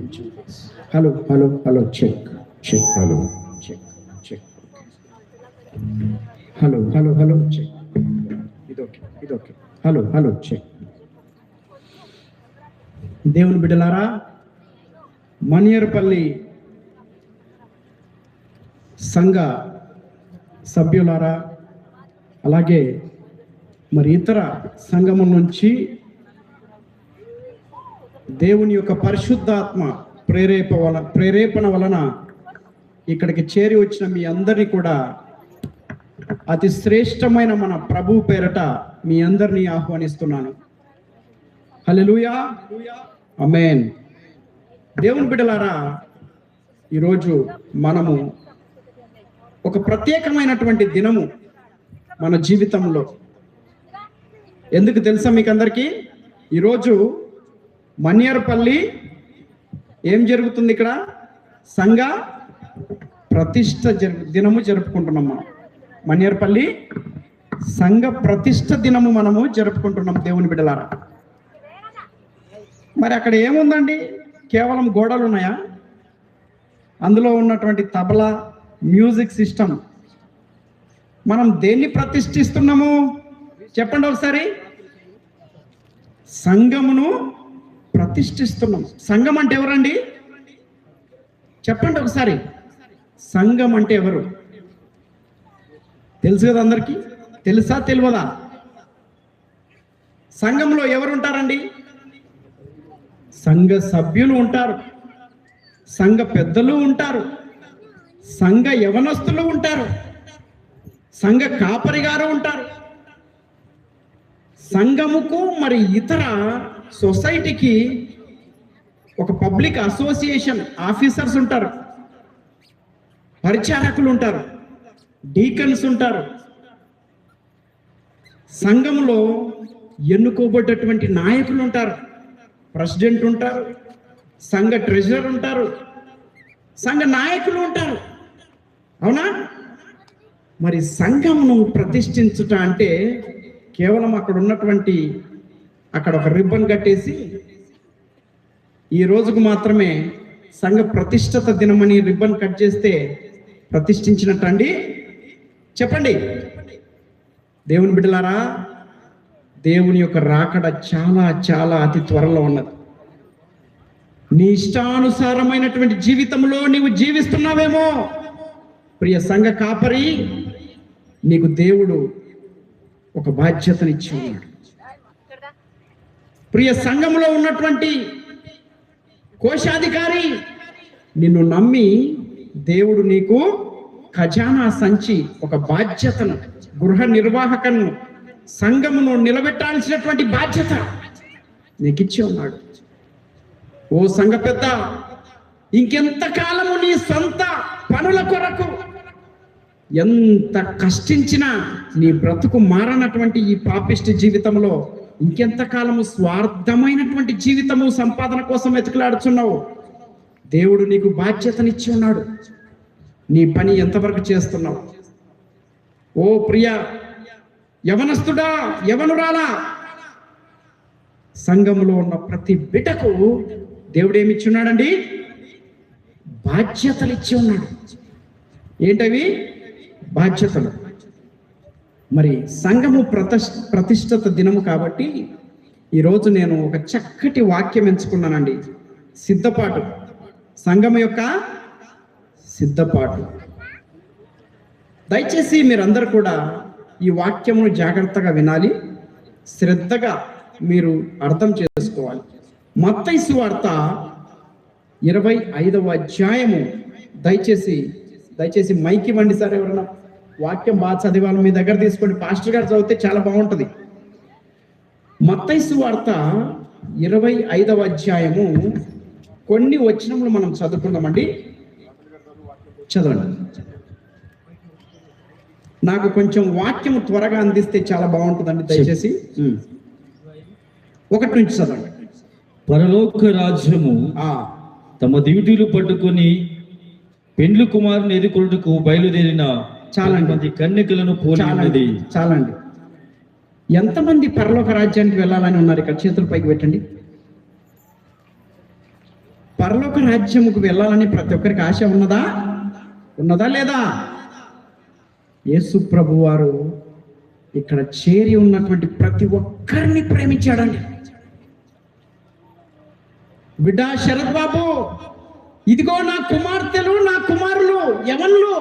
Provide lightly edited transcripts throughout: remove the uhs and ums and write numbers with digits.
Hello hello hello check check hello check check hello hello hello check ఇది okay hello hello check. దేవుని బిడ్డలారా, మనియర్పల్లి సంఘ సభ్యులారా, అలాగే మరి ఇతర సంఘము నుంచి దేవుని యొక్క పరిశుద్ధాత్మ ప్రేరేపణ వలన ఇక్కడికి చేరి వచ్చిన మీ అందరినీ కూడా అతి శ్రేష్టమైన మన ప్రభు పేరట మీ అందరినీ ఆహ్వానిస్తున్నాను. హల్లెలూయా, ఆమేన్. దేవుని బిడ్డలారా, ఈరోజు మనము ఒక ప్రత్యేకమైనటువంటి దినము మన జీవితంలో. ఎందుకు తెలుసా మీకు అందరికీ? ఈరోజు మనియర్పల్లి ఏం జరుగుతుంది? ఇక్కడ సంఘ ప్రతిష్ట దినము జరుపుకుంటున్నాం మనం. మనియర్పల్లి సంఘ ప్రతిష్ట దినము మనము జరుపుకుంటున్నాం దేవుని బిడ్డలారా. మరి అక్కడ ఏముందండి? కేవలం గోడలు ఉన్నాయా? అందులో ఉన్నటువంటి తబలా, మ్యూజిక్ సిస్టమ్. మనం దేన్ని ప్రతిష్ఠిస్తున్నాము చెప్పండి ఒకసారి? సంఘమును ప్రతిష్ఠిస్తున్నాం. సంఘం అంటే ఎవరండి? చెప్పండి ఒకసారి. సంఘం అంటే ఎవరు? తెలుసు కదా అందరికీ? తెలుసా తెలియదా? సంఘంలో ఎవరు ఉంటారండి? సంఘ సభ్యులు ఉంటారు, సంఘ పెద్దలు ఉంటారు, సంఘ యవనస్తులు ఉంటారు, సంఘ కాపరి గారు ఉంటారు. సంఘముకు మరి ఇతర సొసైటీకి ఒక పబ్లిక్ అసోసియేషన్ ఆఫీసర్స్ ఉంటారు, పరిచారకులు ఉంటారు, డీకన్స్ ఉంటారు. సంఘములో ఎన్నుకోబడ్డటువంటి నాయకులు ఉంటారు, ప్రెసిడెంట్ ఉంటారు, సంఘ ట్రెజరర్ ఉంటారు, సంఘ నాయకులు ఉంటారు. అవునా? మరి సంఘమును ప్రతిష్ఠించుట అంటే కేవలం అక్కడ ఒక రిబ్బన్ కట్టేసి ఈ రోజుకు మాత్రమే సంఘ ప్రతిష్ఠత దినమని రిబ్బన్ కట్ చేస్తే ప్రతిష్ఠించినట్టు అండి? చెప్పండి. దేవుని బిడ్డలారా, దేవుని యొక్క రాకడ చాలా చాలా అతి త్వరలో ఉన్నది. నీ ఇష్టానుసారమైనటువంటి జీవితంలో నీవు జీవిస్తున్నావేమో. ప్రియ సంఘ కాపరి, నీకు దేవుడు ఒక బాధ్యతనిచ్చి ఉన్నాడు. ప్రియ సంఘంలో ఉన్నటువంటి కోశాధికారి, నిన్ను నమ్మి దేవుడు నీకు ఖజానా సంచి, ఒక బాధ్యతను, గృహ నిర్వాహకను, సంఘమును నిలబెట్టాల్సినటువంటి బాధ్యత నీకు ఇచ్చి ఉన్నాడు. ఓ సంఘ పెద్ద, ఇంకెంతకాలము నీ సొంత పనుల కొరకు ఎంత కష్టించినా నీ బ్రతుకు మారనటువంటి ఈ పాపిష్టి జీవితంలో ఇంకెంతకాలము స్వార్థమైనటువంటి జీవితము సంపాదన కోసం వెతుకులాడుచున్నావు? దేవుడు నీకు బాధ్యతనిచ్చి ఉన్నాడు. నీ పని ఎంతవరకు చేస్తున్నావు? ఓ ప్రియ యవనస్తుడా, యవనురాలా, సంఘములో ఉన్న ప్రతి బిడ్డకు దేవుడు ఏమిచ్చున్నాడండి? బాధ్యతలు ఇచ్చి ఉన్నాడు. ఏంటవి బాధ్యతలు? మరి సంఘము ప్రతిష్ఠిత దినము కాబట్టి ఈరోజు నేను ఒక చక్కటి వాక్యం ఎంచుకున్నానండి. సిద్ధపాటు, సంఘము యొక్క సిద్ధపాటు. దయచేసి మీరందరూ కూడా ఈ వాక్యమును జాగ్రత్తగా వినాలి, శ్రద్ధగా మీరు అర్థం చేసుకోవాలి. మత్తయి సువార్త 25వ అధ్యాయము. దయచేసి మైక్ ఇవ్వండి సార్. ఎవరన్నా వాక్యం బాగా చదివాలి, మీ దగ్గర తీసుకోండి. పాస్టర్ గారు చదివితే చాలా బాగుంటుంది. మత్తయి సువార్త 25వ అధ్యాయము కొన్ని వచనములు మనం చదువుకుందామండి. చదవండి. నాకు కొంచెం వాక్యం త్వరగా అందిస్తే చాలా బాగుంటుందండి. దయచేసి 1 నుంచి చదవండి. పరలోక రాజ్యము తమ దివిటీలు పట్టుకొని పెండ్లి కుమారుని ఎదుర్కొంటకు బయలుదేరిన చాలా మంది కన్యకలను పోలినది. చాలండి. ఎంతమంది పరలోక రాజ్యానికి వెళ్ళాలని ఉన్నారు? ఇక్కడ చేతుల పైకి పెట్టండి. పరలోక రాజ్యముకు వెళ్ళాలని ప్రతి ఒక్కరికి ఆశ ఉన్నదా లేదా? యేసు ప్రభు వారు ఇక్కడ చేరి ఉన్నటువంటి ప్రతి ఒక్కరిని ప్రేమించాడండి. బిడ్డ శరత్ బాబు, ఇదిగో నా కుమార్తెలు, నా కుమారులు యవనులు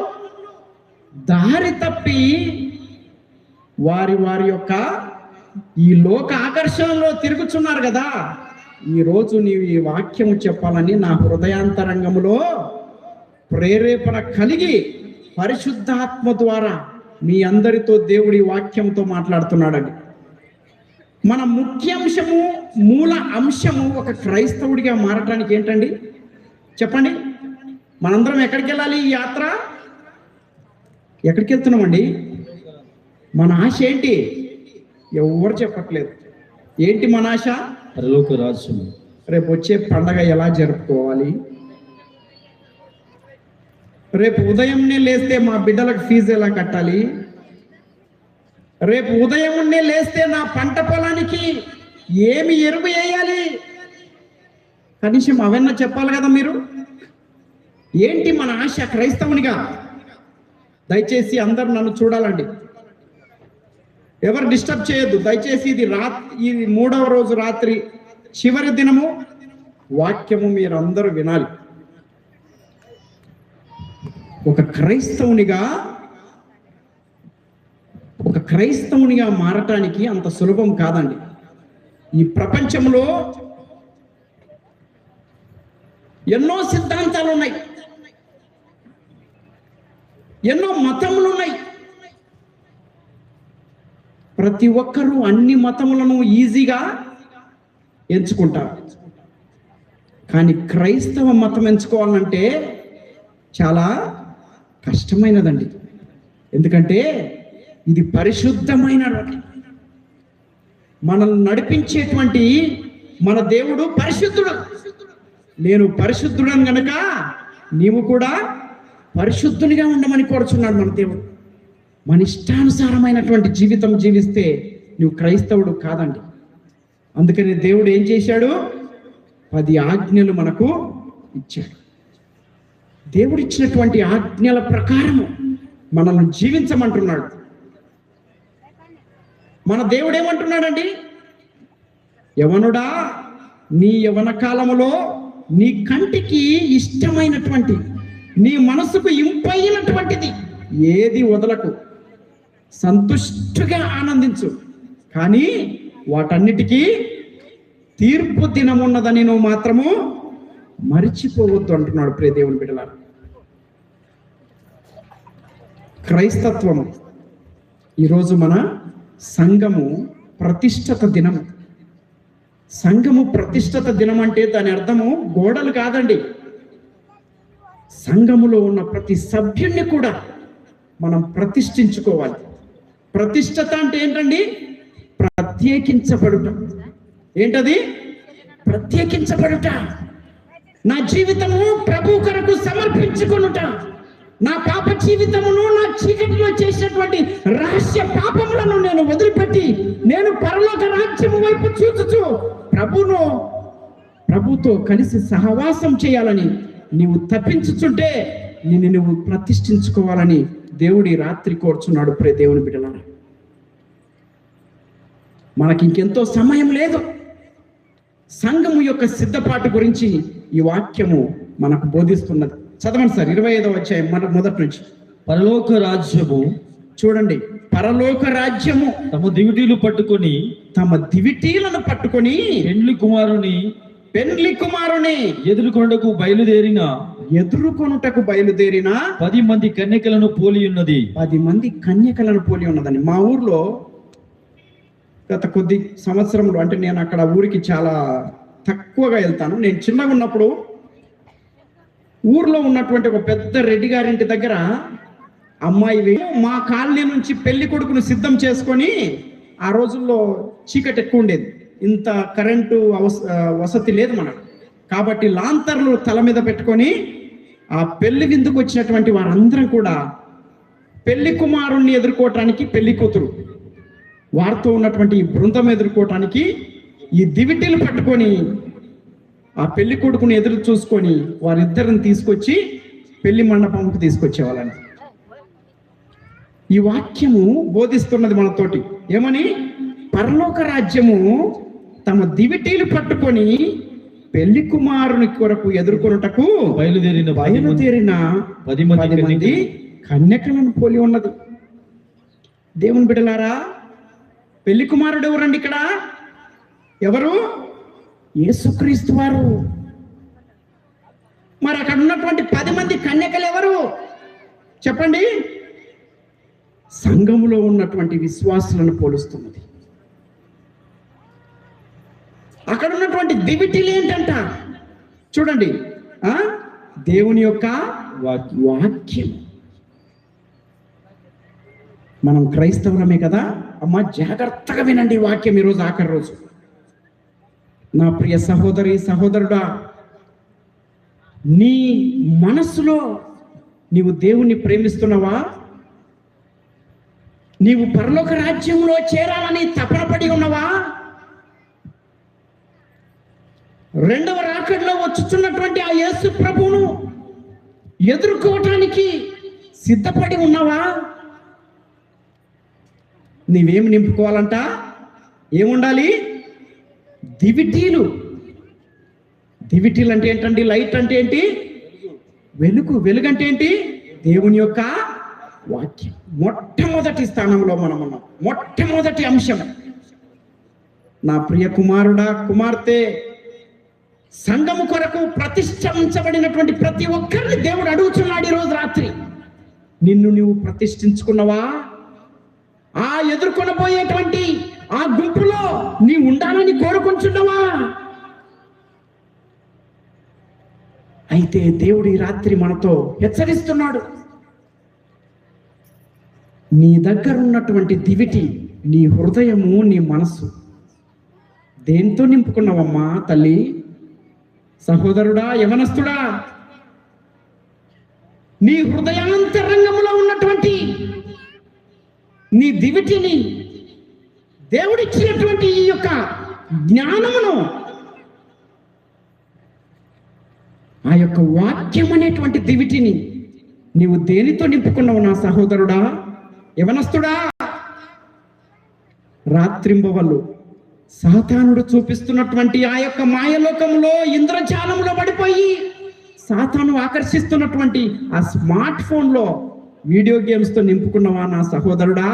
దారి తప్పి వారి యొక్క ఈ లోక ఆకర్షణలో తిరుగుతున్నారు కదా. ఈరోజు నీవు ఈ వాక్యము చెప్పాలని నా హృదయాంతరంగములో ప్రేరేపణ కలిగి పరిశుద్ధాత్మ ద్వారా మీ అందరితో దేవుడి వాక్యంతో మాట్లాడుతున్నాడండి. మన ముఖ్యాంశము, మూల అంశము ఒక క్రైస్తవుడిగా మారటానికి ఏంటండి చెప్పండి? మనందరం ఎక్కడికి వెళ్ళాలి? ఈ యాత్ర ఎక్కడికి వెళ్తున్నామండి? మన ఆశ ఏంటి? ఎవరు చెప్పట్లేదు. ఏంటి మన ఆశ? పరలోక రాజ్యం. రేపు వచ్చే పండగ ఎలా జరుపుకోవాలి? రేపు ఉదయంనే లేస్తే మా బిడ్డలకు ఫీజు ఎలా కట్టాలి? రేపు ఉదయంనే లేస్తే నా పంట పొలానికి ఏమి ఎరువు వేయాలి? కనీసం అవన్నీ చెప్పాలి కదా మీరు. ఏంటి మన ఆశ క్రైస్తవునిగా? దయచేసి అందరు నన్ను చూడాలండి, ఎవరు డిస్టర్బ్ చేయొద్దు దయచేసి. ఇది 3వ రోజు రాత్రి చివరి దినము. వాక్యము మీరందరూ వినాలి. ఒక క్రైస్తవునిగా మారటానికి అంత సులభం కాదండి. ఈ ప్రపంచంలో ఎన్నో సిద్ధాంతాలు ఉన్నాయి, ఎన్నో మతములు ఉన్నాయి. ప్రతి ఒక్కరూ అన్ని మతములను ఈజీగా ఎంచుకుంటారు. కానీ క్రైస్తవ మతం ఎంచుకోవాలంటే చాలా కష్టమైనదండి. ఎందుకంటే ఇది పరిశుద్ధమైన, మనల్ని నడిపించేటువంటి మన దేవుడు పరిశుద్ధుడు. నేను పరిశుద్ధుడని గనక నీవు కూడా పరిశుద్ధునిగా ఉండమని కోరుచున్నాడు మన దేవుడు. మన ఇష్టానుసారమైనటువంటి జీవితం జీవిస్తే నువ్వు క్రైస్తవుడు కాదండి. అందుకని దేవుడు ఏం చేశాడు? 10 ఆజ్ఞలు మనకు ఇచ్చాడు. దేవుడు ఇచ్చినటువంటి ఆజ్ఞల ప్రకారము మనల్ని జీవించమంటున్నాడు. మన దేవుడు ఏమంటున్నాడండి? యవనుడా, నీ యవన కాలములో నీ కంటికి ఇష్టమైనటువంటి, నీ మనసుకు ఇంపైనటువంటిది ఏది వదలకు, సంతుష్టిగా ఆనందించు. కానీ వాటన్నిటికీ తీర్పు దినమున్నదని నువ్వు మాత్రము మరిచిపోవద్దు అంటున్నాడు ప్రియ దేవుని బిడ్డలారా. క్రైస్తత్వము ఈరోజు మన సంఘము ప్రతిష్ఠిత దినము. సంఘము ప్రతిష్ఠిత దినం అంటే దాని అర్థము గోడలు కాదండి. సంఘములో ఉన్న ప్రతి సభ్యుణ్ణి కూడా మనం ప్రతిష్ఠించుకోవాలి. ప్రతిష్ఠత అంటే ఏంటండి? ప్రత్యేకించబడుట. ఏంటది? ప్రత్యేకించబడుట. నా జీవితము ప్రభు కొరకు సమర్పించుకొనుట. నా పాప జీవితమును, నా చీకటిలో చేసినటువంటి రహస్య పాపములను నేను వదిలిపెట్టి నేను పరలోక రాజ్యము వైపు చూచుచు ప్రభుతో కలిసి సహవాసం చేయాలని నీవు తప్పించుచుంటే నిన్ను నువ్వు ప్రతిష్ఠించుకోవాలని దేవుడి రాత్రి కోరుచున్నాడు ప్రియ దేవుని బిడ్డలారా. మనకి ఇంకెంతో సమయం లేదు. సంఘము యొక్క సిద్ధపాటు గురించి ఈ వాక్యము మనకు బోధిస్తున్నది. చదవండి సార్, 25వ అధ్యాయం మొదటి నుంచి. పరలోక రాజ్యము, చూడండి, పరలోక రాజ్యము తమ దివిటీలను పట్టుకొని పెండ్లి కుమారుని ఎదుర్కొనుటకు బయలుదేరిన 10 మంది కన్యకలను పోలి ఉన్నది. 10 మంది కన్యకలను పోలి ఉన్నదని. మా ఊర్లో గత కొద్ది సంవత్సరంలో, అంటే నేను అక్కడ ఊరికి చాలా తక్కువగా వెళ్తాను. నేను చిన్నగా ఉన్నప్పుడు ఊర్లో ఉన్నటువంటి ఒక పెద్ద రెడ్డి గారింటి దగ్గర అమ్మాయి మా కాలనీ నుంచి పెళ్లి కొడుకును సిద్ధం చేసుకొని, ఆ రోజుల్లో చీకటి ఎక్కువ ఉండేది, ఇంత కరెంటు వసతి లేదు మనకు. కాబట్టి లాంతర్లు తల మీద పెట్టుకొని ఆ పెళ్లి విందుకు వచ్చినటువంటి వారందరం కూడా పెళ్లి కుమారుణ్ణి ఎదుర్కోవటానికి, పెళ్లి కూతురు వారితో ఉన్నటువంటి ఈ బృందం ఎదుర్కోవటానికి ఈ దివిటీలు పట్టుకొని ఆ పెళ్లి కొడుకుని ఎదురు చూసుకొని వారిద్దరిని తీసుకొచ్చి పెళ్లి మండపంకి తీసుకొచ్చేవాళ్ళని. ఈ వాక్యము బోధిస్తున్నది మనతోటి ఏమని? పరలోక రాజ్యము తమ దివిటీలు పట్టుకొని పెళ్లి కుమారుని కొరకు ఎదుర్కొనుటకు బయలుదేరిన 10 మంది కన్యకలను పోలి ఉన్నది. దేవుని బిడ్డలారా, పెళ్లి కుమారుడు ఎవరండి ఇక్కడ? ఎవరు? యేసుక్రీస్తు వారు. మరి అక్కడ ఉన్నటువంటి 10 మంది కన్యకలు ఎవరు చెప్పండి? సంఘములో ఉన్నటువంటి విశ్వాసులను పోలుస్తున్నది. అక్కడ ఉన్నటువంటి దివిటీలు ఏంటంట చూడండి. దేవుని యొక్క వాక్యం. మనం క్రైస్తవులమే కదా అమ్మా, జాగ్రత్తగా వినండి ఈ వాక్యం. ఈరోజు ఆఖరి రోజు. నా ప్రియ సహోదరి సహోదరుడా, నీ మనస్సులో నీవు దేవుణ్ణి ప్రేమిస్తున్నావా? నీవు పరలోక రాజ్యంలో చేరాలని తపన పడి ఉన్నవా? రెండవ రాకడలో వచ్చుచున్నటువంటి ఆ యేసు ప్రభువును ఎదుర్కోవటానికి సిద్ధపడి ఉన్నావా? నీవేమి నింపుకోవాలంట? ఏముండాలి? దివిటీలు. దివిటీలు అంటే ఏంటండి? లైట్ అంటే ఏంటి? వెలుగు. వెలుగు అంటే ఏంటి? దేవుని యొక్క వాక్యం. మొట్టమొదటి స్థానంలో మనం ఉన్నాం. మొట్టమొదటి అంశం. నా ప్రియ కుమారుడా, కుమార్తె, సంఘము కొరకు ప్రతిష్ఠించబడినటువంటి ప్రతి ఒక్కరిని దేవుడు అడుగుతున్నాడు ఈరోజు రాత్రి. నిన్ను నువ్వు ప్రతిష్ఠించుకున్నావా? ఆ ఎదుర్కొనబోయేటువంటి ఆ గుంపులో నీ ఉండాలని కోరుకుంటున్నావా? అయితే దేవుడు ఈ రాత్రి మనతో హెచ్చరిస్తున్నాడు. నీ దగ్గర ఉన్నటువంటి దివిటి, నీ హృదయము, నీ మనస్సు దేంతో నింపుకున్నావమ్మా తల్లి, సహోదరుడా, యవనస్తుడా? నీ హృదయాంతరంగంలో ఉన్నటువంటి నీ దివిటిని, దేవుడిచ్చినటువంటి ఈ యొక్క జ్ఞానమును, ఆ యొక్క వాక్యం అనేటువంటి దివిటిని నీవు దేనితో నింపుకున్నావు నా సహోదరుడా, యవనస్తుడా? రాత్రింబవళ్ళు సాతానుడు చూపిస్తున్నటువంటి ఆ యొక్క మాయలోకంలో, ఇంద్రజాలంలో పడిపోయి సాతాను ఆకర్షిస్తున్నటువంటి ఆ స్మార్ట్ ఫోన్లో వీడియో గేమ్స్తో నింపుకున్నావా నా సహోదరుడా?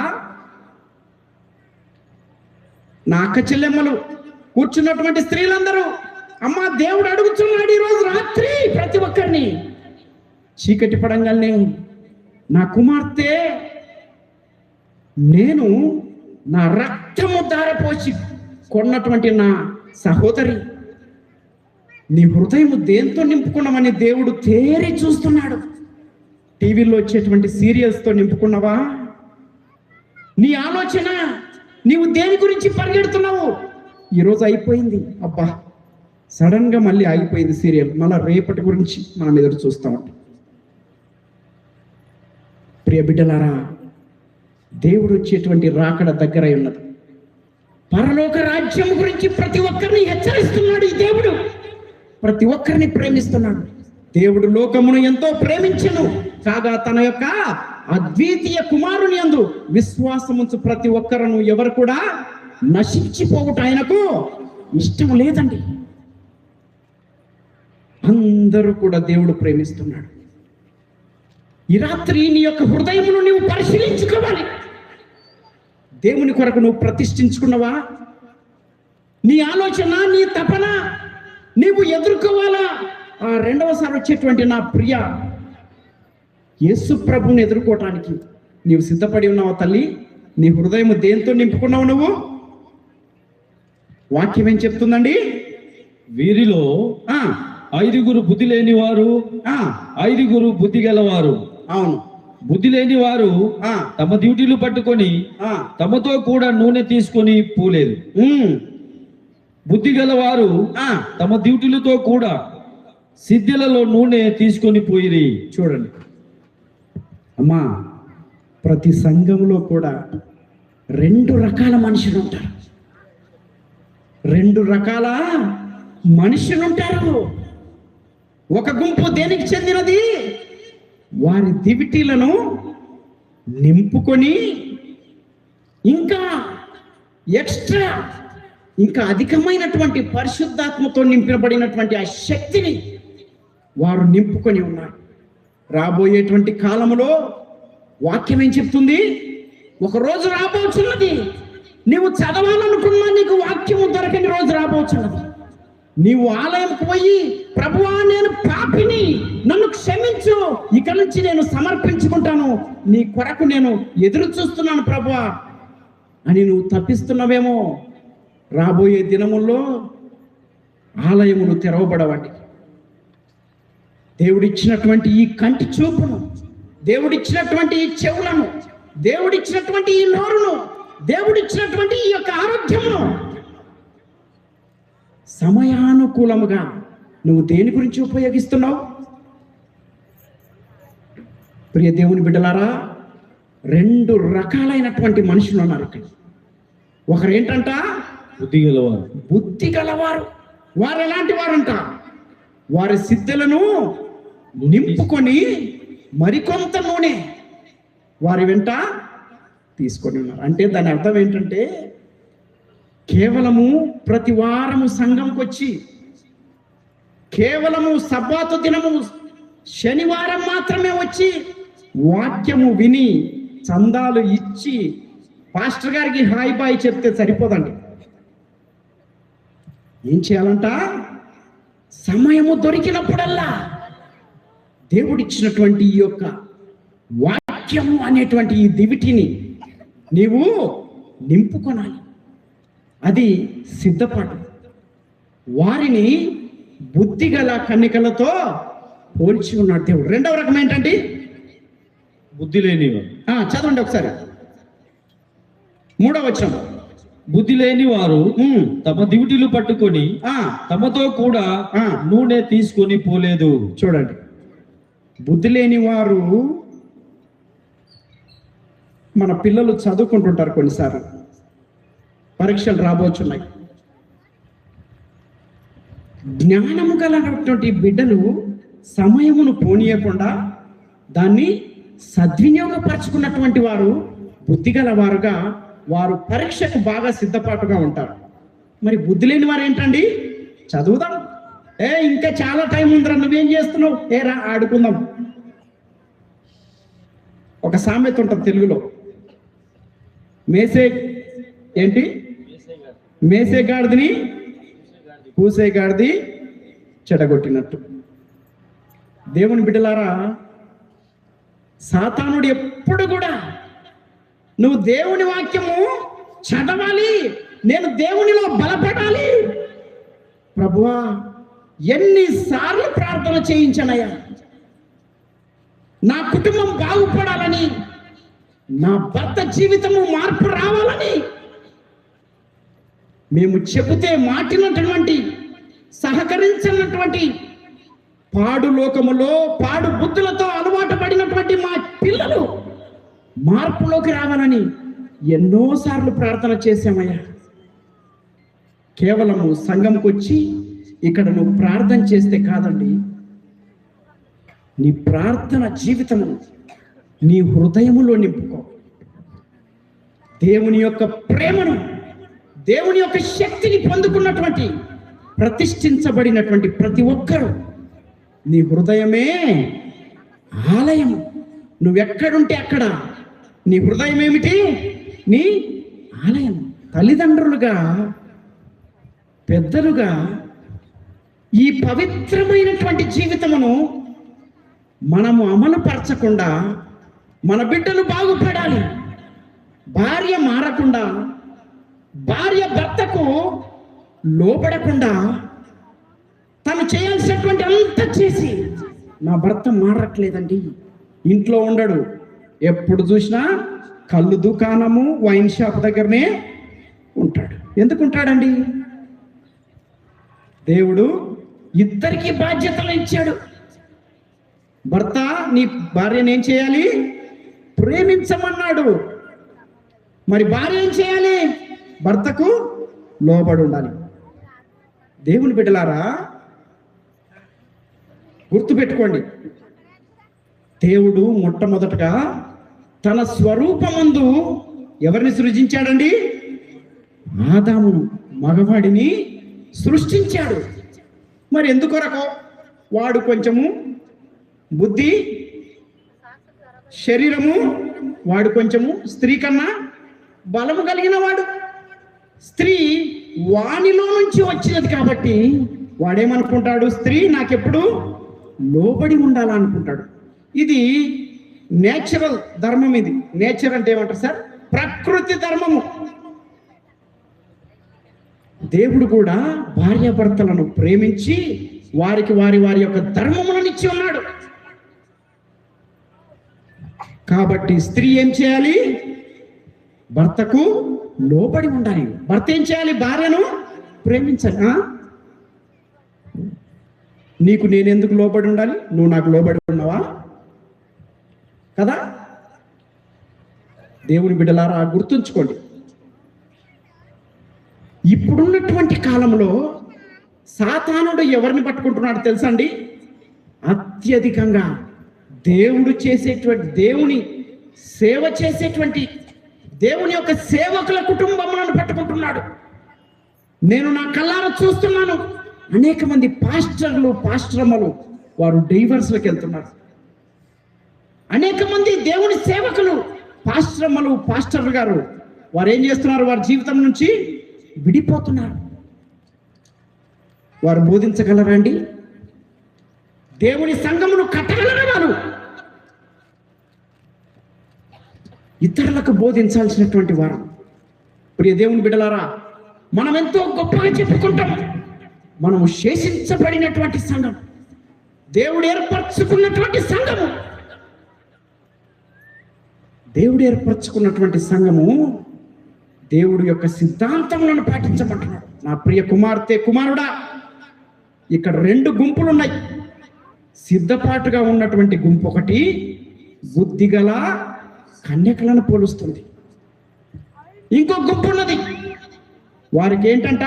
నా అక్క చెల్లెమ్మలు, కూర్చున్నటువంటి స్త్రీలందరూ, అమ్మా, దేవుడు అడుగుతున్నాడు ఈరోజు రాత్రి ప్రతి ఒక్కరిని. చీకటి పడంగానే, నా కుమార్తె, నేను నా రక్తము ధారపోసి కొన్నటువంటి నా సహోదరి, నీ హృదయం దేంతో నింపుకున్నామని దేవుడు తేరి చూస్తున్నాడు. టీవీలో వచ్చేటువంటి సీరియల్స్తో నింపుకున్నావా? నీ ఆలోచన, నీవు దేని గురించి పరిగెడుతున్నావు? ఈరోజు అయిపోయింది, అబ్బా, సడన్ గా మళ్ళీ ఆగిపోయింది సీరియల్. మళ్ళీ రేపటి గురించి మనం ఎదురు చూస్తూ ఉంటాం. ప్రియ బిడ్డలారా, దేవుడు వచ్చేటువంటి రాకడ దగ్గర ఉన్నది. పరలోక రాజ్యం గురించి ప్రతి ఒక్కరిని హెచ్చరిస్తున్నాడు ఈ దేవుడు. ప్రతి ఒక్కరిని ప్రేమిస్తున్నాడు. దేవుడు లోకమును ఎంతో ప్రేమించెను కాగా తన యొక్క అద్వితీయ కుమారుని యందు విశ్వాసముంచు ప్రతి ఒక్కరును ఎవరు కూడా నశించిపోవుట ఆయనకు ఇష్టం లేదండి. అందరూ కూడా దేవుడు ప్రేమిస్తున్నాడు. ఈ రాత్రి నీ యొక్క హృదయమును నీవు పరిశీలించుకోవాలి. దేవుని కొరకు నువ్వు ప్రతిష్ఠించుకున్నావా? నీ ఆలోచన, నీ తపన నీవు ఎదుర్కోవాలా? ఆ రెండవసారి వచ్చేటువంటి నా ప్రియ యేసు ప్రభువుని ఎదుర్కోవటానికి నీవు సిద్ధపడి ఉన్నావా తల్లి? నీ హృదయం దేంతో నింపుకున్నావు నువ్వు? వాక్యం ఏం చెప్తుందండి? వీరిలో 5 బుద్ధి లేని వారు, 5 బుద్ధి గలవారు. అవును, బుద్ధి లేని వారు తమ డ్యూటీలు పట్టుకొని తమతో కూడా నూనె తీసుకొని పోలేదు. బుద్ధి గలవారు తమ డ్యూటీలతో కూడా సిద్ధులలో నూనె తీసుకొని పోయిరి. చూడండి అమ్మా, ప్రతి సంఘంలో కూడా 2 రకాల మనుషులు ఉంటారు. 2 రకాల మనుషులుంటారు. ఒక గుంపు దేనికి చెందినది? వారి దివిటీలను నింపుకొని ఇంకా ఎక్స్ట్రా ఇంకా అధికమైనటువంటి పరిశుద్ధాత్మతో నింపబడినటువంటి ఆ శక్తిని వారు నింపుకొని ఉన్నారు. రాబోయేటువంటి కాలంలో వాక్యం ఏం చెప్తుంది? ఒక రోజు రాబోతున్నది, నీవు చదవాలనుకున్నా నీకు వాక్యము దొరకని రోజు రాబోతున్నది. నీవు ఆలయంకు పోయి, ప్రభువా నేను పాపిని, నన్ను క్షమించు, ఇక నుంచి నేను సమర్పించుకుంటాను, నీ కొరకు నేను ఎదురు చూస్తున్నాను ప్రభువా అని నువ్వు తప్పిస్తున్నావేమో. రాబోయే దినముల్లో ఆలయములు తెరవబడవండి. దేవుడిచ్చినటువంటి ఈ కంటి చూపును, దేవుడిచ్చినటువంటి ఈ చెవులను, దేవుడిచ్చినటువంటి ఈ నోరును, దేవుడిచ్చినటువంటి ఈ యొక్క ఆరోగ్యమును సమయానుకూలముగా నువ్వు దేని గురించి ఉపయోగిస్తున్నావు? ప్రియ దేవుని బిడ్డలారా, 2 రకాలైనటువంటి మనుషులు ఉన్నారు ఇక్కడ. ఒకరు ఏంటంట? బుద్ధి గలవారు. వారు ఎలాంటి వారంట? వారి సిద్ధులను నింపుకొని మరికొంత నూనె వారి వెంట తీసుకొని ఉన్నారు. అంటే దాని అర్థం ఏంటంటే, కేవలము ప్రతి వారము సంఘంకి వచ్చి, కేవలము సబ్బాతు దినము శనివారం మాత్రమే వచ్చి వాక్యము విని చందాలు ఇచ్చి పాస్టర్ గారికి హాయ్ బాయ్ చెప్తే సరిపోదండి. ఏం చేయాలంట? సమయము దొరికినప్పుడల్లా దేవుడిచ్చినటువంటి ఈ యొక్క వాక్యము అనేటువంటి ఈ దివిటిని నీవు నింపుకొనాలి. అది సిద్ధపాటు. వారిని బుద్ధిగల కన్నికలతో పోల్చి ఉన్నాడు దేవుడు. 2వ రకం ఏంటంటే బుద్ధి లేనివారు. చదవండి ఒకసారి 3వ వచనం. బుద్ధి లేని వారు తమ దివిటీలు పట్టుకొని తమతో కూడా నూనె తీసుకొని పోలేదు. చూడండి, బుద్ధి లేని వారు, మన పిల్లలు చదువుకుంటుంటారు, కొన్నిసార్లు పరీక్షలు రాబోతున్నాయి. జ్ఞానము కలిగినటువంటి బిడ్డలు సమయమును పోనీయకుండా దాన్ని సద్వినియోగపరచుకున్నటువంటి వారు బుద్ధిగల వారుగా, వారు పరీక్షకు బాగా సిద్ధపాటుగా ఉంటారు. మరి బుద్ధి లేని వారు ఏంటండి? చదువుదాం, ఇంకా చాలా టైం ఉందిరా, నువ్వేం చేస్తున్నావు, రా ఆడుకుందాం. ఒక సామెత ఉంటుంది తెలుగులో, మేసేగాడిని కూసేగాడిది చెడగొట్టినట్టు. దేవుని బిడ్డలారా, సాతానుడు ఎప్పుడు కూడా నువ్వు దేవుని వాక్యము చదవాలి, నేను దేవునిలో బలపడాలి, ప్రభువా ఎన్నిసార్లు ప్రార్థన చేయించనయ్యా, నా కుటుంబం బాగుపడాలని, నా భర్త జీవితము మార్పు రావాలని మేము చెబితే మాటినటువంటి, సహకరించినటువంటి, పాడు లోకములో పాడు బుద్ధులతో అలవాటు పడినటువంటి మా పిల్లలు మార్పులోకి రావాలని ఎన్నోసార్లు ప్రార్థన చేశామయ్యా. కేవలము సంఘంకి వచ్చి ఇక్కడ నువ్వు ప్రార్థన చేస్తే కాదండి, నీ ప్రార్థన జీవితము నీ హృదయములో నింపుకో. దేవుని యొక్క ప్రేమను, దేవుని యొక్క శక్తిని పొందుకున్నటువంటి, ప్రతిష్ఠించబడినటువంటి ప్రతి ఒక్కరూ నీ హృదయమే ఆలయం. నువ్వెక్కడుంటే అక్కడ నీ హృదయం ఏమిటి? నీ ఆలయం. తల్లిదండ్రులుగా, పెద్దలుగా ఈ పవిత్రమైనటువంటి జీవితమును మనము అమలుపరచకుండా మన బిడ్డలు బాగుపడాలి. భార్య మారకుండా, భార్య భర్తకు లోపడకుండా, తను చేయాల్సినటువంటి అంత చేసి, నా భర్త మారట్లేదండి, ఇంట్లో ఉండడు, ఎప్పుడు చూసినా కళ్ళు దుకాణము, వైన్ షాప్ దగ్గరనే ఉంటాడు. ఎందుకు ఉంటాడండి? దేవుడు ఇద్దరికి బాధ్యతలు ఇచ్చాడు. భర్త నీ భార్యను ఏం చేయాలి? ప్రేమించమన్నాడు. మరి భార్య ఏం చేయాలి? భర్తకు లోబడి ఉండాలి. దేవుని బిడ్డలారా, గుర్తుపెట్టుకోండి, దేవుడు మొట్టమొదటగా తన స్వరూపమందు ఎవరిని సృజించాడండి? ఆదామును, మగవాడిని సృష్టించాడు. మరి ఎందుకొరకు? వాడు కొంచెము బుద్ధి, శరీరము, వాడు కొంచెము స్త్రీ కన్నా బలము కలిగిన వాడు. స్త్రీ వానిలో నుంచి వచ్చినది కాబట్టి వాడేమనుకుంటాడు? స్త్రీ నాకెప్పుడు లోబడి ఉండాలనుకుంటాడు. ఇది నేచురల్ ధర్మం. ఇది నేచర్ అంటే ఏమంటారు సార్? ప్రకృతి ధర్మము. దేవుడు కూడా భార్యాభర్తలను ప్రేమించి వారికి వారి వారి యొక్క ధర్మములను ఇచ్చి ఉన్నాడు. కాబట్టి స్త్రీ ఏం చేయాలి? భర్తకు లోబడి ఉండాలి. భర్త ఏం చేయాలి? భార్యను ప్రేమించాలి. నీకు నేనెందుకు లోబడి ఉండాలి? నువ్వు నాకు లోబడి ఉన్నావా? కదా? దేవుని బిడ్డలారా, గుర్తుంచుకోండి, ఇప్పుడున్నటువంటి కాలంలో సాతానుడు ఎవరిని పట్టుకుంటున్నాడు తెలుసా అండి? అత్యధికంగా దేవుడు చేసేటువంటి, దేవుని సేవ చేసేటువంటి దేవుని యొక్క సేవకుల కుటుంబములను పట్టుకుంటున్నాడు. నేను నా కళ్ళారా చూస్తున్నాను. అనేక మంది పాస్టర్లు, పాస్టరమ్మలు వారు డైవర్స్లకు వెళ్తున్నారు. అనేక మంది దేవుని సేవకులు, పాస్టరమ్మలు, పాస్టర్ గారు వారు ఏం చేస్తున్నారు? వారి జీవితం నుంచి విడిపోతున్నారు. వారు బోధించగలరా అండి? దేవుని సంఘమును కట్టగలరా వారు? ఇతరులకు బోధించాల్సినటువంటి వారు. ప్రియ దేవుని బిడ్డలారా, మనం ఎంతో గొప్పగా చెప్పుకుంటాం. మనము శేషించబడినటువంటి సంఘం, దేవుడు ఏర్పరచుకున్నటువంటి సంఘము. దేవుడు ఏర్పరచుకున్నటువంటి సంఘము దేవుడు యొక్క సిద్ధాంతములను పాటించమంటున్నాడు. నా ప్రియ కుమార్తె, కుమారుడా, ఇక్కడ 2 గుంపులు ఉన్నాయి. సిద్ధపాటుగా ఉన్నటువంటి గుంపు ఒకటి బుద్ధిగల కన్యకలను పోలుస్తుంది. ఇంకో గుంపు ఉన్నది, వారికి ఏంటంట?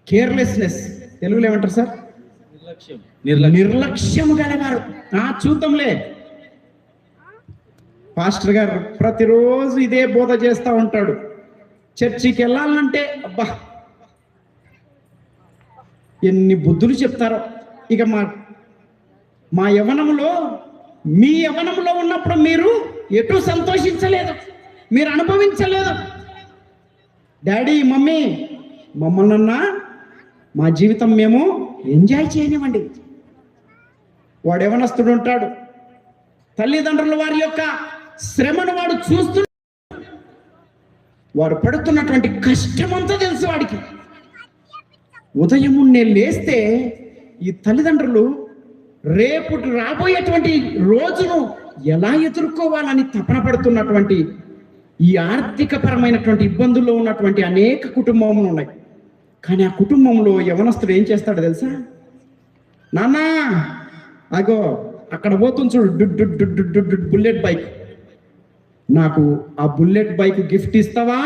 కేర్లెస్నెస్. తెలుగులో ఏమంటారు సార్? నిర్లక్ష్యం గలవారు. చూద్దాంలే, పాస్టర్ గారు ప్రతిరోజు ఇదే బోధ చేస్తూ ఉంటాడు. చర్చికి వెళ్ళాలంటే అబ్బా ఎన్ని బుద్ధులు చెప్తారో. ఇక మా యవ్వనంలో, మీ యవ్వనంలో ఉన్నప్పుడు మీరు ఎటు సంతోషించలేదు, మీరు అనుభవించలేదు. డాడీ, మమ్మీ, మమ్మల్నన్నా మా జీవితం మేము ఎంజాయ్ చేయనివ్వండి. వాడు యవ్వనస్తుడు ఉంటాడు, తల్లిదండ్రులు వారి యొక్క శ్రమను వాడు చూస్తూ, వారు పడుతున్నటువంటి కష్టమంతా తెలుసు వాడికి. ఉదయం నేను లేస్తే ఈ తల్లిదండ్రులు రేపు రాబోయేటువంటి రోజును ఎలా ఎదుర్కోవాలని తపన పడుతున్నటువంటి, ఈ ఆర్థిక పరమైనటువంటి ఇబ్బందుల్లో ఉన్నటువంటి అనేక కుటుంబములు ఉన్నాయి. కానీ ఆ కుటుంబంలో యవనస్తుడు ఏం చేస్తాడో తెలుసా? నాన్న అగో అక్కడ పోతుంది చూడు బుల్లెట్ బైక్, నాకు ఆ బుల్లెట్ బైక్ గిఫ్ట్ ఇస్తావా?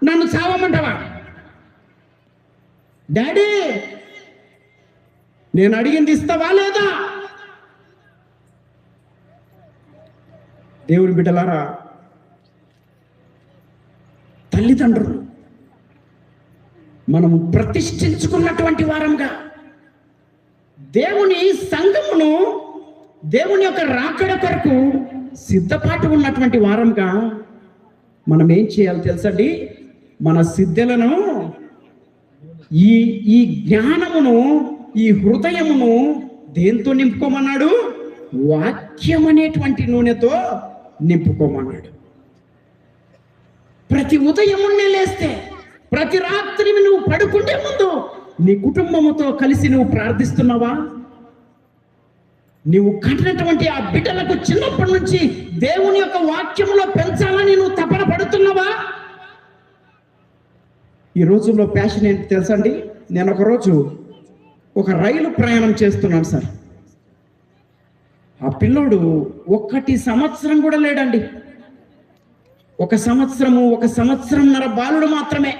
నన్ను చావమంటావా? డాడీ, నేను అడిగింది ఇస్తావా లేదా? దేవుని బిడ్డలారా, తల్లిదండ్రులు మనము ప్రతిష్ఠించుకున్నటువంటి వారంగా దేవుని సంఘమును, దేవుని యొక్క రాకడ కొరకు సిద్ధపాటు ఉన్నటువంటి వారంగా మనం ఏం చేయాలి తెలుసండి? మన సిద్ధలను, ఈ జ్ఞానమును, ఈ హృదయమును దేంతో నింపుకోమన్నాడు? వాక్యం అనేటువంటి నూనెతో నింపుకోమన్నాడు. ప్రతి ఉదయమున్నే లేస్తే, ప్రతి రాత్రి నువ్వు పడుకుంటే ముందు నీ కుటుంబముతో కలిసి నువ్వు ప్రార్థిస్తున్నావా? నువ్వు కట్టినటువంటి ఆ బిడ్డలకు చిన్నప్పటి నుంచి దేవుని యొక్క వాక్యములో పెంచాలని నువ్వు తపన పడుతున్నావా? ఈ రోజుల్లో ప్యాషన్ ఏంటి తెలుసండి? నేను ఒకరోజు ఒక రైలు ప్రయాణం చేస్తున్నాను సార్. ఆ పిల్లోడు 1 సంవత్సరం కూడా లేడండి. 1 సంవత్సరము, 1 సంవత్సరంన్నర బాలుడు మాత్రమే.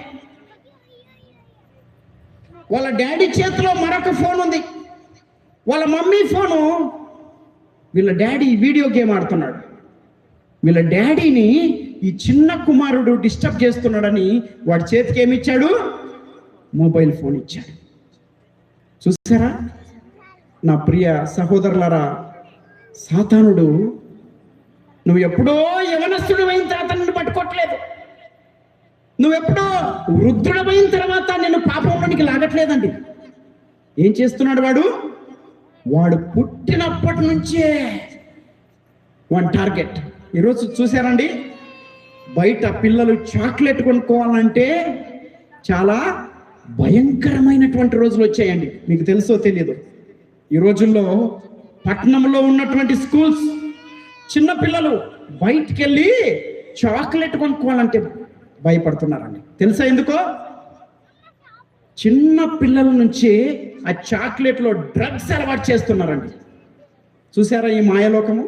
వాళ్ళ డాడీ చేతిలో మరొక ఫోన్ ఉంది, వాళ్ళ మమ్మీ ఫోను. వీళ్ళ డాడీ వీడియో గేమ్ ఆడుతున్నాడు. వీళ్ళ డాడీని ఈ చిన్న కుమారుడు డిస్టర్బ్ చేస్తున్నాడని వాడి చేతికి ఏమిచ్చాడు? మొబైల్ ఫోన్ ఇచ్చాడు. చూసారా నా ప్రియ సహోదరులారా, సాతానుడు నువ్వు ఎప్పుడో యవనస్తుడైన తర్వాత నిన్ను పట్టుకోవట్లేదు, నువ్వెప్పుడో వృద్ధుడమైన తర్వాత నిన్ను పాపంలోనికి లాగట్లేదండి. ఏం చేస్తున్నాడు వాడు పుట్టినప్పటి నుంచే వాడి టార్గెట్. ఈరోజు చూసారండి, బయట పిల్లలు చాక్లెట్ కొనుక్కోవాలంటే చాలా భయంకరమైనటువంటి రోజులు వచ్చాయండి. మీకు తెలుసో తెలియదు, ఈ రోజుల్లో పట్టణంలో ఉన్నటువంటి స్కూల్స్ చిన్న పిల్లలు బయటికి వెళ్ళి చాక్లెట్ కొనుక్కోవాలంటే భయపడుతున్నారండి. తెలుసా ఎందుకో? చిన్న పిల్లల నుంచి ఆ చాక్లెట్లో డ్రగ్స్ అలవాటు చేస్తున్నారండి. చూసారా ఈ మాయలోకము?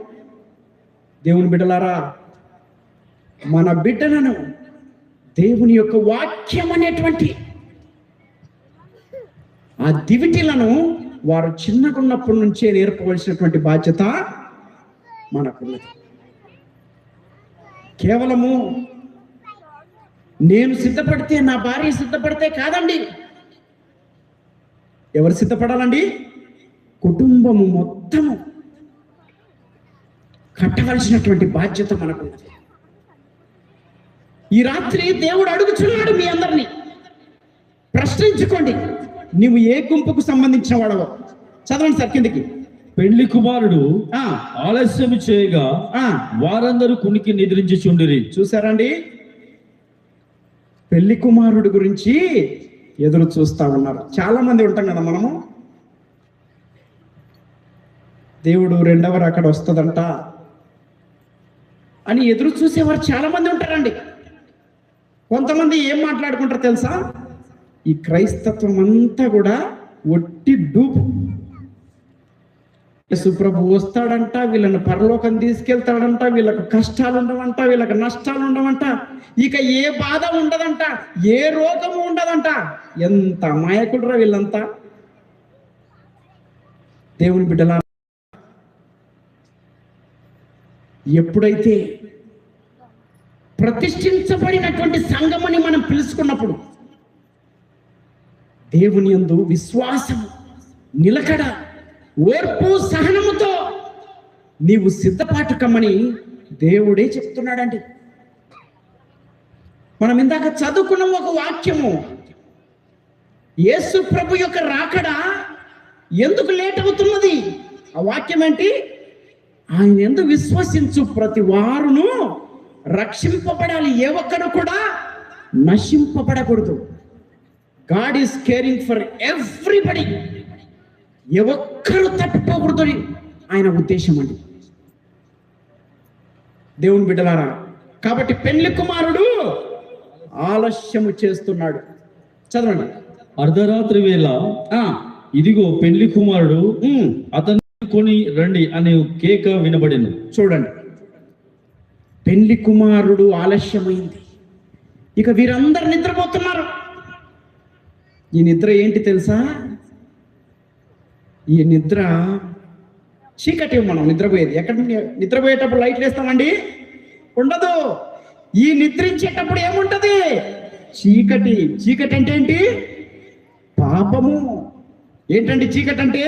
దేవుని బిడ్డలారా, మన బిడ్డలను దేవుని యొక్క వాక్యం అనేటువంటి ఆ దివిటీలను వారు చిన్నకున్నప్పటి నుంచే నేర్పవలసినటువంటి బాధ్యత మనకున్నది. కేవలము నేను సిద్ధపడితే, నా భార్య సిద్ధపడితే కాదండి. ఎవరు సిద్ధపడాలండి? కుటుంబము మొత్తము కట్టవలసినటువంటి బాధ్యత మనకున్నది. ఈ రాత్రి దేవుడు అడుగుచున్నాడు మీ అందరినీ, ప్రశ్నించుకోండి, నీవు ఏ గుంపుకు సంబంధించిన వాడవో. చదవండి సార్ కిందకి. పెళ్లి కుమారుడు ఆలస్యం చేయగా వారందరూ కునికి నిద్రించుచుండిరి. చూసారండి, పెళ్లి కుమారుడు గురించి ఎదురు చూస్తా ఉన్నారు. చాలా మంది ఉంటాం కదా మనము, దేవుడు రెండవ రాకడ వస్తుందంట అని ఎదురు చూసేవారు చాలా మంది ఉంటారండి. కొంతమంది ఏం మాట్లాడుకుంటారు తెలుసా? ఈ క్రైస్తత్వం అంతా కూడా ఒట్టి డూపు. యేసుప్రభు వస్తాడంట, వీళ్ళని పరలోకం తీసుకెళ్తాడంట, వీళ్ళకు కష్టాలు ఉండవంట, వీళ్ళకి నష్టాలు ఉండవంట, ఇక ఏ బాధ ఉండదంట, ఏ రోగము ఉండదంట. ఎంత అమాయకుడురా వీళ్ళంతా. దేవుని బిడ్డలా, ఎప్పుడైతే ప్రతిష్ఠించబడినటువంటి సంఘమని మనం పిలుచుకున్నప్పుడు దేవుని యందు విశ్వాసం, నిలకడ, ఓర్పు, సహనముతో నీవు సిద్ధపాటు కమ్మని దేవుడే చెప్తున్నాడండి. మనం ఇందాక చదువుకున్న ఒక వాక్యము, యేసు ప్రభు యొక్క రాకడ ఎందుకు లేట్ అవుతున్నది? ఆ వాక్యం ఏంటి? ఆయన యందు విశ్వసించు ప్రతి వారును రక్షింపబడాలి, ఏ ఒక్కరు కూడా నశింపబడకూడదు. God is caring for everybody. ఏ ఒక్కరు తప్పిపోకూడదు ఆయన ఉద్దేశం అండి. దేవుని బిడ్డలారా, కాబట్టి పెళ్లి కుమారుడు ఆలస్యము చేస్తున్నాడు. చదవండి. అర్ధరాత్రి వేళ ఇదిగో పెళ్లి కుమారుడు అతను కొని రండి అనే కేక వినబడింది. చూడండి, పెళ్లి కుమారుడు ఆలస్యమైంది. ఇక వీరందరూ నిద్రపోతున్నారు. ఈ నిద్ర ఏంటి తెలుసా? ఈ నిద్ర చీకటి. మనం నిద్రపోయేది ఎక్కడ? నిద్రపోయేటప్పుడు లైట్లు వేస్తామండి? ఉండదు. ఈ నిద్రించేటప్పుడు ఏముంటది? చీకటి. చీకటి అంటే ఏంటి? పాపము. ఏంటండి చీకటి అంటే?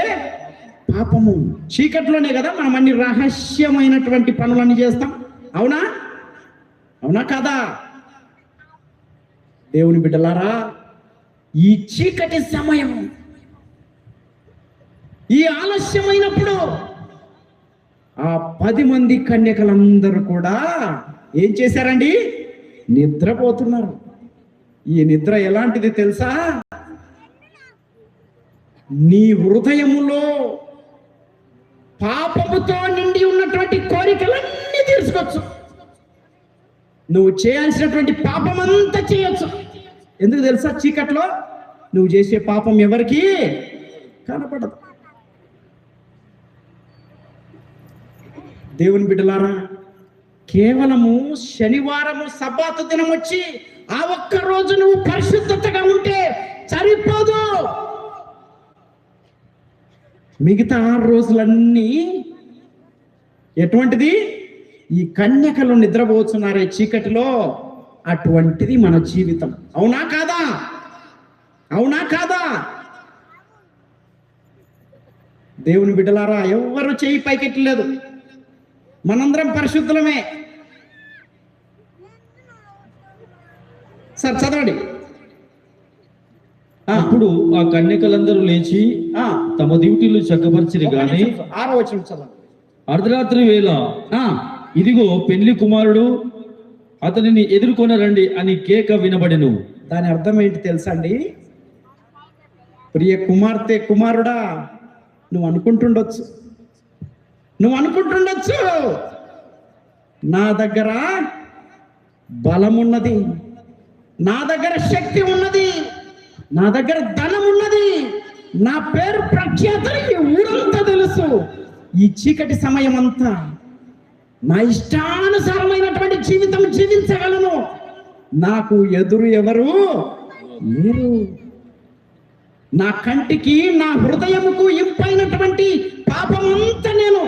పాపము. చీకటిలోనే కదా మనం అన్ని రహస్యమైనటువంటి పనులన్నీ చేస్తాం. అవునా? అవునా కాదా? దేవుని బిడ్డలారా, ఈ చీకటి సమయం, ఈ ఆలస్యమైనప్పుడు ఆ 10 మంది కన్యకలందరూ కూడా ఏం చేశారండి? నిద్రపోతున్నారు. ఈ నిద్ర ఎలాంటిది తెలుసా? నీ హృదయములో పాపముతో నిండి ఉన్నటువంటి కోరికలన్నీ తీర్చుకోవచ్చు. నువ్వు చేయాల్సినటువంటి పాపం అంతా చేయొచ్చు. ఎందుకు తెలుసా? చీకట్లో నువ్వు చేసే పాపం ఎవరికి కనపడదు. దేవుని బిడ్డలారా, కేవలము శనివారము సబ్బాతు దినం వచ్చి ఆ ఒక్క రోజు నువ్వు పరిశుద్ధతగా ఉంటే సరిపోదు. మిగతా 6 రోజులన్నీ ఎటువంటిది? ఈ కన్యకలు నిద్రపోతున్నారే చీకటిలో, అటువంటిది మన జీవితం. అవునా కాదా? అవునా కాదా? దేవుని బిడ్డలారా, ఎవరు చేయి పైకెట్టలేదు, మనందరం పరిశుద్ధులమే. సార్ చదవండి. అప్పుడు ఆ కన్యకలందరూ లేచి తమ డ్యూటీలు చక్కపరిచిరి గాని 6వ వచనం చదవండి. అర్ధరాత్రి వేళ ఇదిగో పెళ్లి కుమారుడు, అతనిని ఎదుర్కొనరండి అని కేక వినబడెను. దాని అర్థం ఏంటి తెలుసా అండి? ప్రియ కుమార్తె, కుమారుడా, నువ్వు అనుకుంటుండొచ్చు నా దగ్గర బలమున్నది, నా దగ్గర శక్తి ఉన్నది, నా దగ్గర ధనం ఉన్నది, నా పేరు ప్రఖ్యాతలకి ఊరంతా తెలుసు, ఈ చీకటి సమయం అంతా నా ఇష్టానుసారమైనటువంటి జీవితం జీవించగలను, నాకు ఎదురు ఎవరు లేరు, నా కంటికి నా హృదయముకు ఇంపైనటువంటి పాపమంతా నేను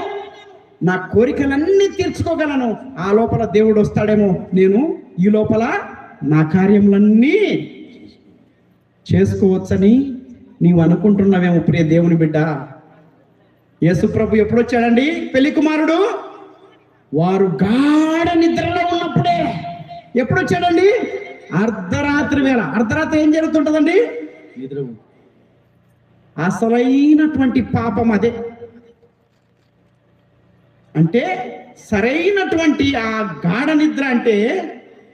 నా కోరికలన్నీ తీర్చుకోగలను. ఆ లోపల దేవుడు వస్తాడేమో, నేను ఈ లోపల నా కార్యములన్నీ చేసుకోవచ్చని నీవు అనుకుంటున్నావేమో ప్రియ దేవుని బిడ్డ. యేసు ప్రభు ఎప్పుడు వచ్చాడండి? పెళ్లి కుమారుడు వారు గాఢ నిద్రలో ఉన్నప్పుడే. ఎప్పుడు వచ్చాడండి? అర్ధరాత్రి వేళ. అర్ధరాత్రి ఏం జరుగుతుంటదండి? నిద్ర. అసలైనటువంటి పాపం అదే. అంటే సరైనటువంటి ఆ గాఢ నిద్ర అంటే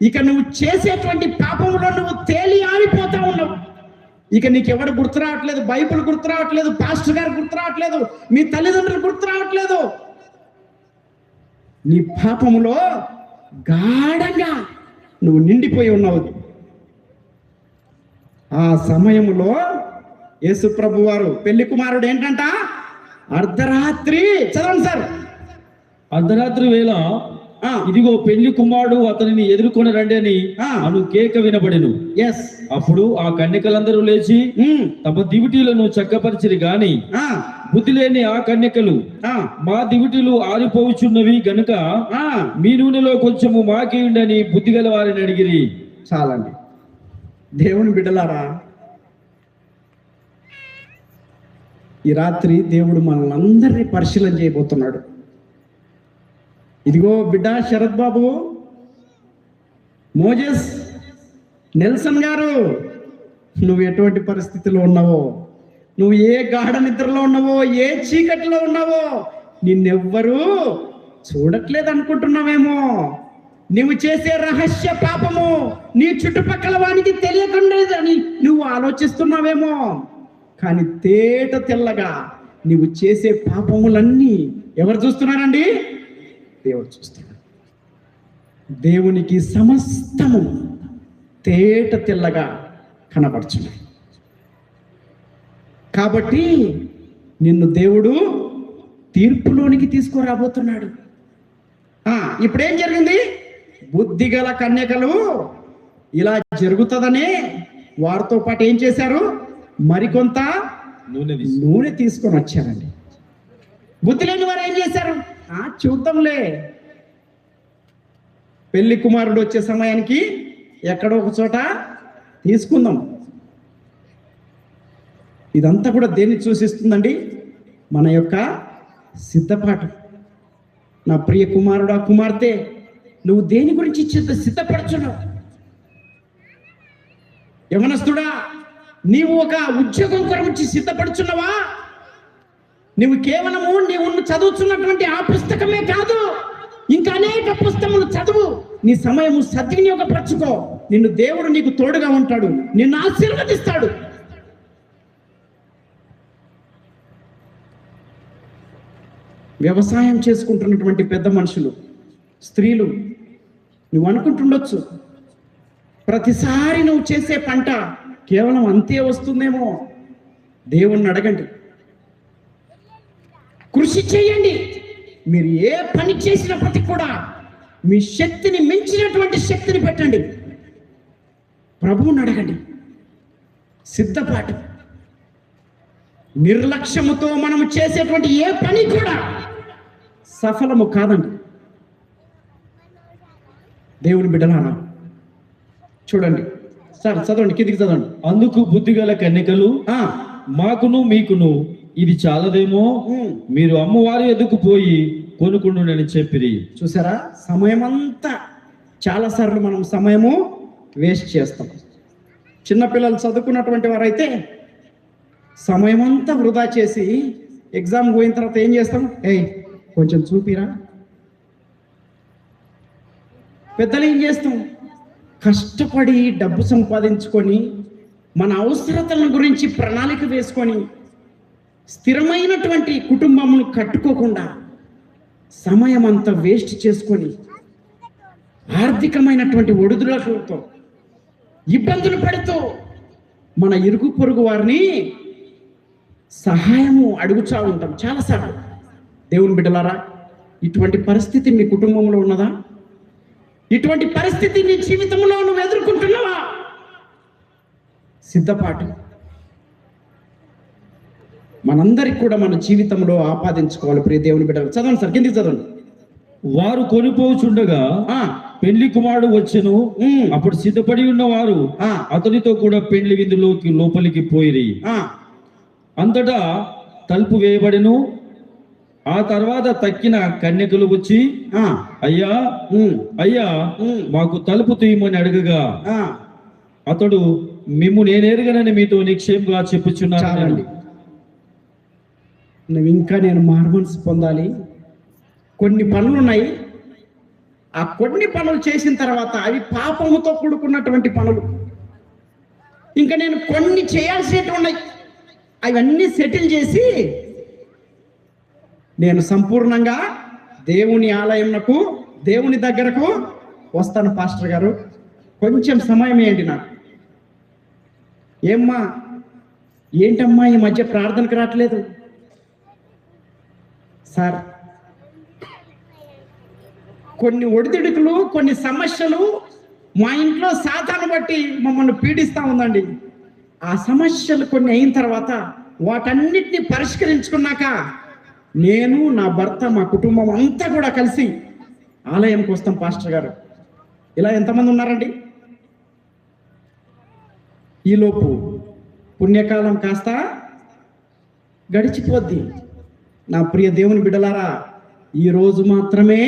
ఇక నువ్వు చేసేటువంటి పాపంలో నువ్వు తేలి ఆడిపోతా ఉన్నావు. ఇక నీకెవరు గుర్తు రావట్లేదు, బైబిల్ గుర్తు రావట్లేదు, పాస్టర్ గారు గుర్తు రావట్లేదు, మీ తల్లిదండ్రులు గుర్తు రావట్లేదు. నీ పాపములో గాఢంగా నువ్వు నిండిపోయి ఉన్నావు. ఆ సమయములో యేసు ప్రభు వారు పెళ్లి కుమారుడు ఏంటంట? అర్ధరాత్రి, చదవండి సార్. అర్ధరాత్రి వేళ ఇదిగో పెళ్లి కుమారుడు, అతనిని ఎదుర్కొని రండి అని అను కేక వినబడెను. ఎస్. అప్పుడు ఆ కన్యకలందరూ లేచి తమ దివిటీలను చక్కపరిచిరి గాని బుద్ధి లేని ఆ కన్యకలు, మా దివిటీలు ఆరిపోవచ్చున్నవి గనుక మీ నూనెలో కొంచెము మాకేయండి అని బుద్ధి గల వారిని అడిగిరి. చాలండి. దేవుని బిడ్డలారా, ఈ రాత్రి దేవుడు మనల్ని అందరినీ పరిశీలన చేయబోతున్నాడు. ఇదిగో బిడ్డ శరత్ బాబు, మోజెస్, నెల్సన్ గారు, నువ్వు ఎటువంటి పరిస్థితిలో ఉన్నావో, నువ్వు ఏ గాఢ నిద్రలో ఉన్నావో, ఏ చీకటిలో ఉన్నావో నిన్నెవ్వరూ చూడట్లేదు అనుకుంటున్నావేమో. నువ్వు చేసే రహస్య పాపము నీ చుట్టుపక్కల వానికి తెలియకుండాని నువ్వు ఆలోచిస్తున్నావేమో. కానీ తేట తెల్లగా నువ్వు చేసే పాపములన్నీ ఎవరు చూస్తున్నారండి? దేవుడు చూస్తున్నాడు. దేవునికి సమస్తము తేట తెల్లగా కనబడుచున్నాయి. కాబట్టి నిన్ను దేవుడు తీర్పులోనికి తీసుకురాబోతున్నాడు. ఇప్పుడేం జరిగింది? బుద్ధిగల కన్యకలు ఇలా జరుగుతుందనే వారితో పాటు ఏం చేశారు? మరికొంత నూనె తీసుకొని వచ్చారండి. బుద్ధి లేని వారు ఏం చేశారు? చూద్దాంలే, పెళ్లి కుమారుడు వచ్చే సమయానికి ఎక్కడో ఒక చోట తీసుకుందాం. ఇదంతా కూడా దేన్ని సూచిస్తుందండి? మన యొక్క సిద్ధపాటు. నా ప్రియ కుమారుడా, కుమార్తె, నువ్వు దేని గురించి సిద్ధపడుచున్నావు? యవనస్తుడా, నీవు ఒక ఉద్యోగం కొరకు సిద్ధపడుచున్నావా? నువ్వు కేవలము నీవు చదువుతున్నటువంటి ఆ పుస్తకమే కాదు, ఇంకా అనేక పుస్తకములు చదువు. నీ సమయము సద్వినియోగపరచుకో. నిన్ను దేవుడు నీకు తోడుగా ఉంటాడు, నిన్ను ఆశీర్వదిస్తాడు. వ్యవసాయం చేసుకుంటున్నటువంటి పెద్ద మనుషులు, స్త్రీలు, నువ్వు అనుకుంటుండొచ్చు ప్రతిసారి నువ్వు చేసే పంట కేవలం అంతే వస్తుందేమో. దేవుణ్ణి అడగండి, కృషి చేయండి. మీరు ఏ పని చేసినప్పటికీ కూడా మీ శక్తిని మించినటువంటి శక్తిని పెట్టండి. ప్రభువుని అడగండి. సిద్ధపాటు. నిర్లక్ష్యముతో మనం చేసేటువంటి ఏ పని కూడా సఫలము కాదండి. దేవుని బిడ్డలారా చూడండి సార్, చదవండి, కిందికి చదవండి. అందుకు బుద్ధిగల కన్యకలు మాకును మీకును ఇది చాలదేమో, మీరు అమ్మవారి ఎదుకు పోయి కొనుక్కుండునని చెప్పిరి. చూసారా, సమయం అంతా చాలాసార్లు మనం సమయము వేస్ట్ చేస్తాం. చిన్నపిల్లలు చదువుకున్నటువంటి వారైతే సమయం అంతా వృధా చేసి ఎగ్జామ్ పోయిన తర్వాత ఏం చేస్తాం? కొంచెం చూపిరా. పెద్దలు ఏం చేస్తాం? కష్టపడి డబ్బు సంపాదించుకొని మన అవసరతల గురించి ప్రణాళిక వేసుకొని స్థిరమైనటువంటి కుటుంబమును కట్టుకోకుండా సమయం అంతా వేస్ట్ చేసుకొని ఆర్థికమైనటువంటి ఒడిదుడుకులతో ఇబ్బందులు పడుతూ మన ఇరుగు పొరుగు వారిని సహాయము అడుగుచా ఉంటాం చాలాసార్లు. దేవుని బిడ్డలారా, ఇటువంటి పరిస్థితి మీ కుటుంబంలో ఉన్నదా? ఇటువంటి పరిస్థితి నీ జీవితంలో నువ్వు ఎదుర్కొంటున్నావా? సిద్ధపాటు మనందరికి కూడా మన జీవితంలో ఆపాదించుకోవాలి. ప్రియ దేవుని బిడ్డలు, చదవండి సార్, కిందికి చదవండి. వారు కొనిపోచుండగా పెళ్లి కుమారుడు వచ్చెను. అప్పుడు సిద్ధపడి ఉన్నవారు అతనితో కూడా పెళ్లి విందులోకి లోపలికి పోయిరి. అంతటా తలుపు వేయబడెను. ఆ తర్వాత తక్కిన కన్యకలు వచ్చి అయ్యా అయ్యా మాకు తలుపు తీయమని అడగగా అతడు మిమ్ము నేనేరుగనని మీతో నిక్షేమంగా చెప్పుచున్నానండి. నువ్వు ఇంకా నేను మారుమనసు పొందాలి. కొన్ని పనులు ఉన్నాయి, ఆ కొన్ని పనులు చేసిన తర్వాత అవి పాపముతో కూడుకున్నటువంటి పనులు. ఇంకా నేను కొన్ని చేయాల్సినవి ఉన్నాయి, అవన్నీ సెటిల్ చేసి నేను సంపూర్ణంగా దేవుని ఆలయంకు, దేవుని దగ్గరకు వస్తాను పాస్టర్ గారు, కొంచెం సమయం ఇవ్వండి నాకు. ఏమ్మా, ఏంటమ్మా ఈ మధ్య ప్రార్థనకు రావట్లేదు? సార్, కొన్ని ఒడిదుడుకులు, కొన్ని సమస్యలు మా ఇంట్లో సాతాను బట్టి మమ్మల్ని పీడిస్తూ ఉందండి. ఆ సమస్యలు కొన్ని అయిన తర్వాత వాటన్నిటిని పరిష్కరించుకున్నాక నేను, నా భర్త, మా కుటుంబం అంతా కూడా కలిసి ఆలయంకి వస్తాం పాస్టర్ గారు. ఇలా ఎంతమంది ఉన్నారండి? ఈలోపు పుణ్యకాలం కాస్త గడిచిపోద్ది. నా ప్రియ దేవుని బిడ్డలారా, ఈరోజు మాత్రమే